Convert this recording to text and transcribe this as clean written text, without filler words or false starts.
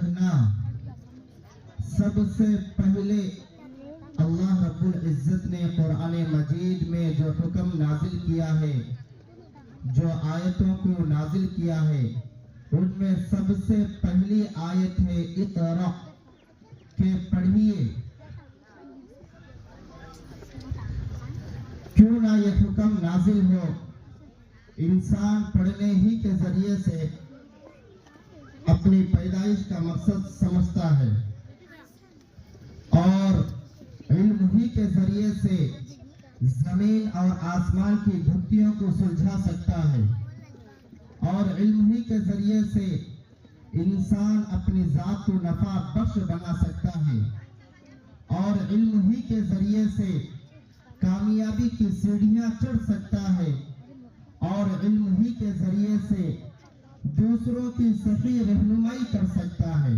ना सबसे पहले अल्लाह रब्बुल इज्जत ने कुरान मजीद में जो हुक्म नाजिल किया है, जो आयतों को नाजिल किया है, उनमें सबसे पहली आयत है इक़रा के पढ़िए। क्यों ना ये हुक्म नाजिल हो, इंसान पढ़ने ही के जरिए से अपनी पैदाइश का मकसद समझता है और इल्म ही के जरिए से जमीन और आसमान की गुत्थियों को सुलझा सकता है और इल्म ही के जरिए से इंसान अपनी जात को नफा बख्श बना सकता है और इल्म ही के जरिए से कामयाबी की सीढ़ियां चढ़ सकता है और इल्म ही के जरिए से दूसरों की सही रहनुमाई कर सकता है।